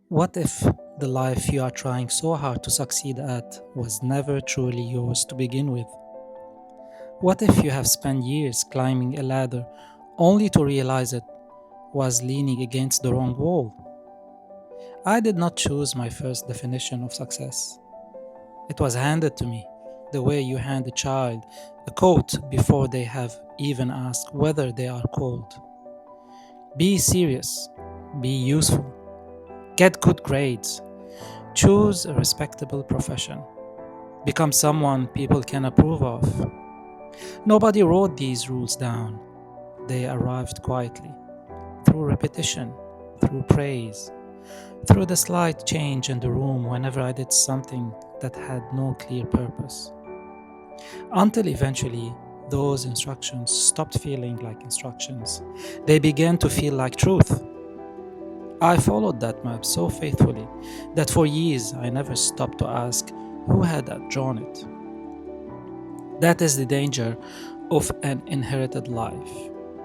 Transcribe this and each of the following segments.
What if the life you are trying so hard to succeed at was never truly yours to begin with? What if you have spent years climbing a ladder only to realize it was leaning against the wrong wall? I did not choose my first definition of success. It was handed to me, the way you hand a child a coat before they have even asked whether they are cold. Be serious, be useful, get good grades, choose a respectable profession, become someone people can approve of. Nobody wrote these rules down. They arrived quietly, through repetition, through praise, through the slight change in the room whenever I did something that had no clear purpose. Until eventually, those instructions stopped feeling like instructions. They began to feel like truth. I followed that map so faithfully that for years I never stopped to ask who had drawn it. That is the danger of an inherited life.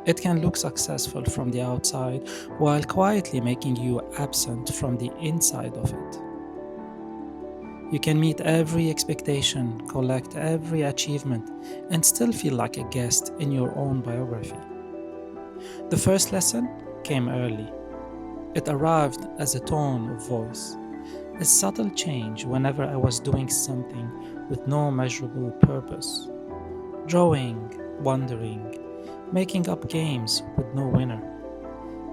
It can look successful from the outside while quietly making you absent from the inside of it. You can meet every expectation, collect every achievement, and still feel like a guest in your own biography. The first lesson came early. It arrived as a tone of voice, a subtle change whenever I was doing something with no measurable purpose. Drawing, wandering, making up games with no winner.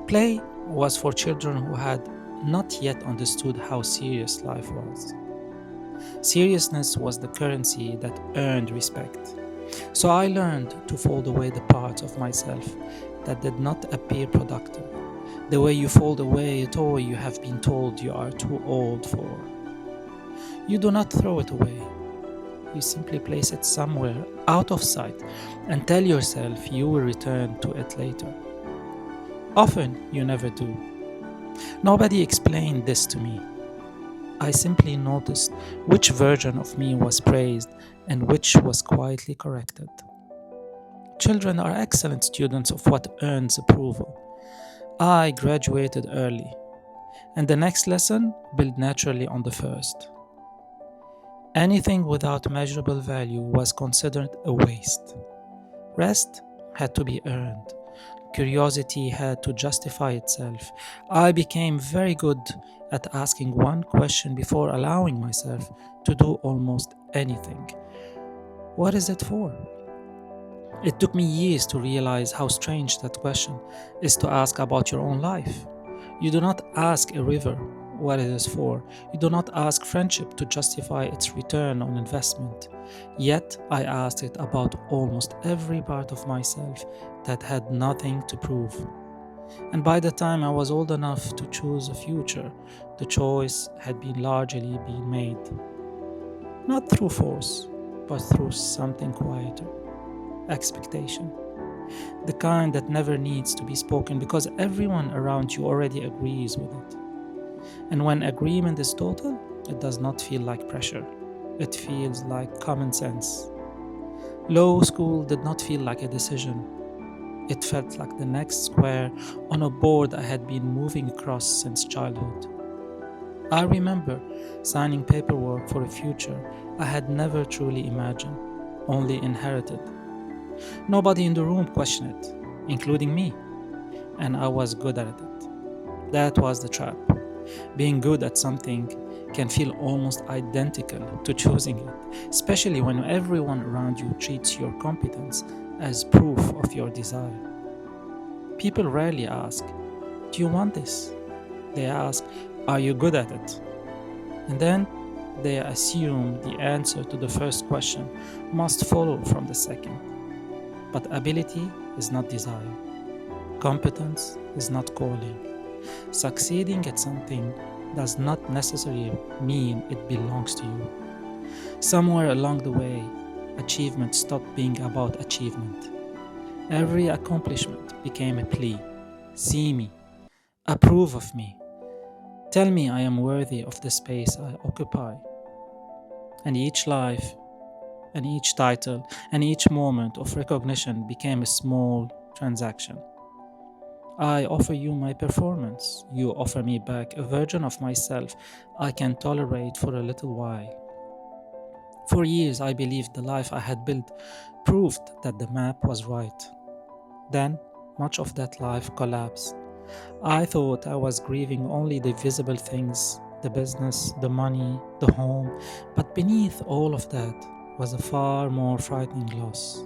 Play was for children who had not yet understood how serious life was. Seriousness was the currency that earned respect. So I learned to fold away the parts of myself that did not appear productive, the way you fold away a toy you have been told you are too old for. You do not throw it away. You simply place it somewhere out of sight and tell yourself you will return to it later. Often, you never do. Nobody explained this to me. I simply noticed which version of me was praised and which was quietly corrected. Children are excellent students of what earns approval. I graduated early, and the next lesson built naturally on the first. Anything without measurable value was considered a waste. Rest had to be earned. Curiosity had to justify itself. I became very good at asking one question before allowing myself to do almost anything. What is it for? It took me years to realize how strange that question is to ask about your own life. You do not ask a river what it is for. You do not ask friendship to justify its return on investment. Yet I asked it about almost every part of myself that had nothing to prove. And by the time I was old enough to choose a future, the choice had been largely been made. Not through force, but through something quieter. Expectation. The kind that never needs to be spoken because everyone around you already agrees with it. And when agreement is total, it does not feel like pressure. It feels like common sense. Law school did not feel like a decision. It felt like the next square on a board I had been moving across since childhood. I remember signing paperwork for a future I had never truly imagined, only inherited. Nobody in the room questioned it, including me, and I was good at it. That was the trap. Being good at something can feel almost identical to choosing it, especially when everyone around you treats your competence as proof of your desire. People rarely ask, do you want this? They ask, are you good at it? And then they assume the answer to the first question must follow from the second. But ability is not desire. Competence is not calling. Succeeding at something does not necessarily mean it belongs to you. Somewhere along the way, achievement stopped being about achievement. Every accomplishment became a plea. See me, approve of me, tell me I am worthy of the space I occupy. And each life, and each title, and each moment of recognition became a small transaction. I offer you my performance. You offer me back a version of myself I can tolerate for a little while. For years, I believed the life I had built proved that the map was right. Then, much of that life collapsed. I thought I was grieving only the visible things, the business, the money, the home, but beneath all of that was a far more frightening loss.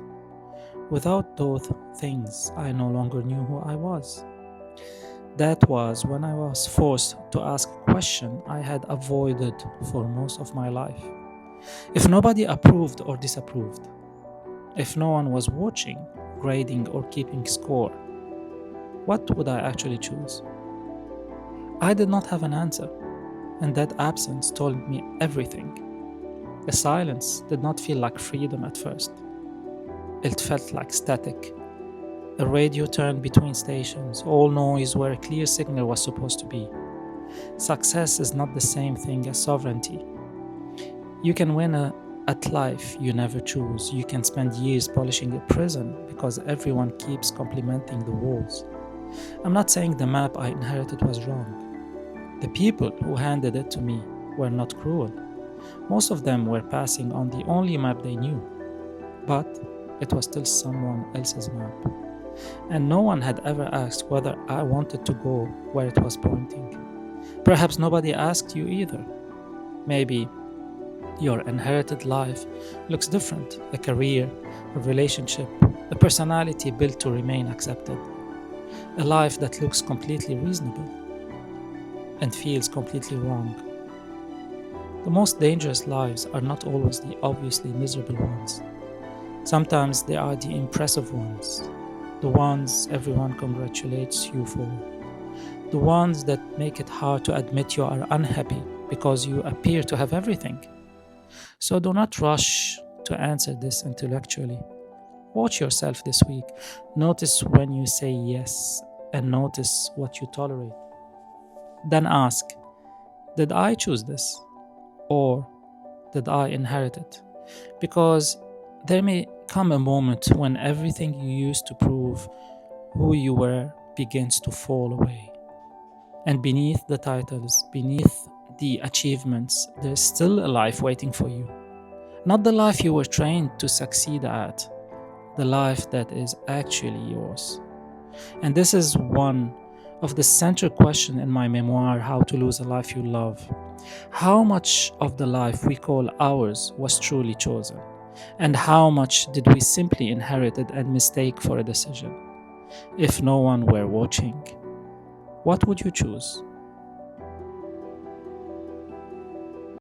Without those things, I no longer knew who I was. That was when I was forced to ask a question I had avoided for most of my life. If nobody approved or disapproved, if no one was watching, grading, or keeping score, what would I actually choose? I did not have an answer, and that absence told me everything. The silence did not feel like freedom at first. It felt like static. A radio turned between stations, all noise where a clear signal was supposed to be. Success is not the same thing as sovereignty. You can win at life you never choose. You can spend years polishing a prison because everyone keeps complimenting the walls. I'm not saying the map I inherited was wrong. The people who handed it to me were not cruel. Most of them were passing on the only map they knew. But it was still someone else's map. And no one had ever asked whether I wanted to go where it was pointing. Perhaps nobody asked you either. Maybe your inherited life looks different: a career, a relationship, a personality built to remain accepted, a life that looks completely reasonable and feels completely wrong. The most dangerous lives are not always the obviously miserable ones. Sometimes they are the impressive ones, the ones everyone congratulates you for, the ones that make it hard to admit you are unhappy because you appear to have everything. So do not rush to answer this intellectually. Watch yourself this week. Notice when you say yes and notice what you tolerate. Then ask, did I choose this? Or did I inherit it? Because there may come a moment when everything you used to prove who you were begins to fall away. And beneath the titles, beneath the achievements, there's still a life waiting for you. Not the life you were trained to succeed at, the life that is actually yours. And this is one of the central questions in my memoir, How to Lose a Life You Love. How much of the life we call ours was truly chosen? And how much did we simply inherit it and mistake for a decision? If no one were watching, what would you choose?